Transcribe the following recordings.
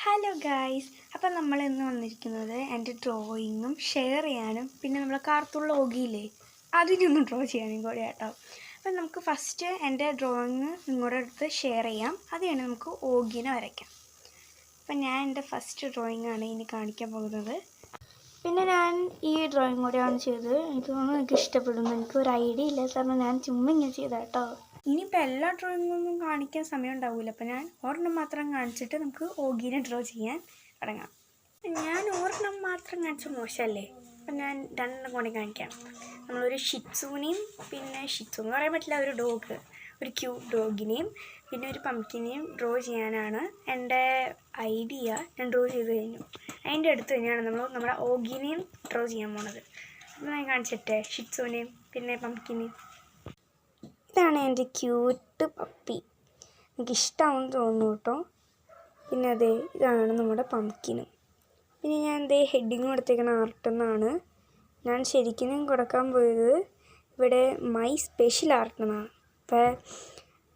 Hello guys, അപ്പം നമ്മൾ ഇന്ന് വന്നിരിക്കുന്നത് എൻ്റെ ഡ്രോയിങ്ങും ഷെയർ ചെയ്യാനും പിന്നെ നമ്മളെ കാർത്തുള്ള ഓഗിയില്ലേ അതിനൊന്നും ഡ്രോ ചെയ്യാനും കൂടെ കേട്ടോ. അപ്പം നമുക്ക് ഫസ്റ്റ് എൻ്റെ ഡ്രോയിങ് നിങ്ങളുടെ അടുത്ത് ഷെയർ ചെയ്യാം, അത് കഴിഞ്ഞ് നമുക്ക് ഓഗിനെ വരയ്ക്കാം. അപ്പം ഞാൻ എൻ്റെ ഫസ്റ്റ് ഡ്രോയിങ്ങാണ് ഇനി കാണിക്കാൻ പോകുന്നത്. പിന്നെ ഞാൻ ഈ ഡ്രോയിങ് കൂടെയാണ് ചെയ്തത്. എനിക്ക് തോന്നുന്നു എനിക്ക് ഇഷ്ടപ്പെടുന്നു. എനിക്കൊരു ഐഡിയ ഇല്ല കാരണം ഞാൻ ചുമ്മാ ഇങ്ങനെ ചെയ്ത കേട്ടോ. ഇനിയിപ്പോൾ എല്ലാ ഡ്രോയിങ്ങൊന്നും കാണിക്കാൻ സമയം ഉണ്ടാവില്ല, അപ്പോൾ ഞാൻ ഒരെണ്ണം മാത്രം കാണിച്ചിട്ട് നമുക്ക് ഓഗീനെ ഡ്രോ ചെയ്യാൻ തുടങ്ങാം. ഞാൻ ഒരെണ്ണം മാത്രം കാണിച്ച മോശമല്ലേ, അപ്പം ഞാൻ രണ്ടെണ്ണം കൂടി കാണിക്കാം. നമ്മളൊരു ഷിറ്റ്സൂനെയും പിന്നെ ഷിറ്റ്സു എന്ന് പറയാൻ പറ്റില്ല, ഒരു ഡോഗ്, ഒരു ക്യൂട്ട് ഡോഗിനെയും പിന്നെ ഒരു പംകിനെയും ഡ്രോ ചെയ്യാനാണ് എൻ്റെ ഐഡിയ. ഞാൻ ഡ്രോ ചെയ്ത് കഴിഞ്ഞു. അതിൻ്റെ അടുത്ത് തന്നെയാണ് നമ്മൾ നമ്മുടെ ഓഗിനെയും ഡ്രോ ചെയ്യാൻ പോണത്. അപ്പോൾ ഞാൻ കാണിച്ചിട്ടേ ഷിറ്റ്സൂനെയും പിന്നെ പംകിനെയും. ഇതാണ് എൻ്റെ ക്യൂട്ട് പപ്പി, എനിക്കിഷ്ടമാണെന്ന് തോന്നുന്നു കേട്ടോ. പിന്നെ അതെ ഇതാണ് നമ്മുടെ പംകിനും. പിന്നെ ഞാൻ എന്തേ ഹെഡിങ് കൊടുത്തേക്കുന്ന ആർട്ടെന്നാണ്. ഞാൻ ശരിക്കും കൊടുക്കാൻ പോയത് ഇവിടെ മൈ സ്പെഷ്യൽ ആർട്ടെന്നാണ്. അപ്പോൾ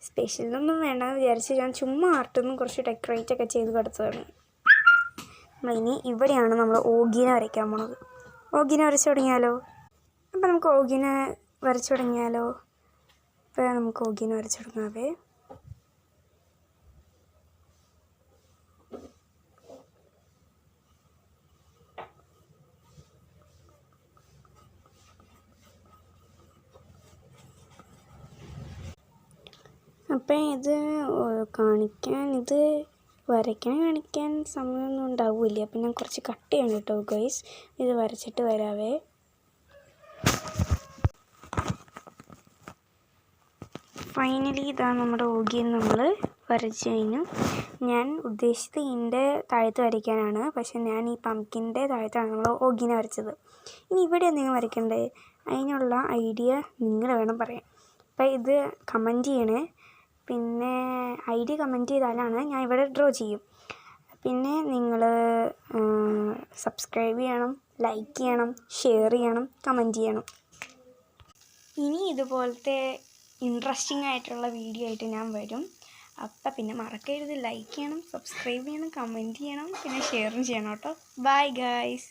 സ്പെഷ്യലൊന്നും വേണ്ടെന്ന് വിചാരിച്ച് ഞാൻ ചുമ്മാ ആർട്ടെന്ന് കുറച്ച് ഡെക്കറേറ്റൊക്കെ ചെയ്ത് കൊടുത്തതാണ്. നമ്മളിനി ഇവിടെയാണ് നമ്മൾ ഓഗീനെ വരയ്ക്കാൻ പോണത്. ഓഗീനെ വരച്ചു തുടങ്ങിയാലോ? അപ്പോൾ നമുക്ക് ഓഗീനെ വരച്ചു തുടങ്ങിയാലോ? അപ്പോൾ നമുക്ക് ഓഗീനെ വരച്ചു തുടങ്ങാവേ. അപ്പം ഇത് കാണിക്കാൻ സമയമൊന്നും ഉണ്ടാവില്ല. അപ്പം ഞാൻ കുറച്ച് കട്ട് ചെയ്യണം കേട്ടോ ഗൈസ്. ഇത് വരച്ചിട്ട് വരാവേ. ഫൈനലി ഇതാണ് നമ്മുടെ ഓഗിയെ നമ്മൾ വരച്ച് കഴിഞ്ഞു. ഞാൻ ഉദ്ദേശിച്ചത് ഇതിൻ്റെ താഴത്ത് വരയ്ക്കാനാണ്, പക്ഷേ ഞാൻ ഈ പംകിൻ്റെ താഴത്താണ് നമ്മൾ ഓഗിനെ വരച്ചത്. ഇനി ഇവിടെ നിങ്ങൾ വരയ്ക്കണ്ടേ, അതിനുള്ള ഐഡിയ നിങ്ങൾ വേണം പറയാൻ. അപ്പം ഇത് കമൻറ്റ് ചെയ്യണേ. പിന്നെ ഐഡിയ കമൻറ്റ് ചെയ്താലാണ് ഞാൻ ഇവിടെ ഡ്രോ ചെയ്യും. പിന്നെ നിങ്ങൾ സബ്സ്ക്രൈബ് ചെയ്യണം, ലൈക്ക് ചെയ്യണം, ഷെയർ ചെയ്യണം, കമൻറ്റ് ചെയ്യണം. ഇനി ഇതുപോലത്തെ ഇൻട്രസ്റ്റിംഗ് ആയിട്ടുള്ള വീഡിയോ ആയിട്ട് ഞാൻ വരും. അപ്പം പിന്നെ മറക്കരുത്, ലൈക്ക് ചെയ്യണം, സബ്സ്ക്രൈബ് ചെയ്യണം, കമൻറ്റ് ചെയ്യണം, പിന്നെ ഷെയറും ചെയ്യണം കേട്ടോ. Bye guys.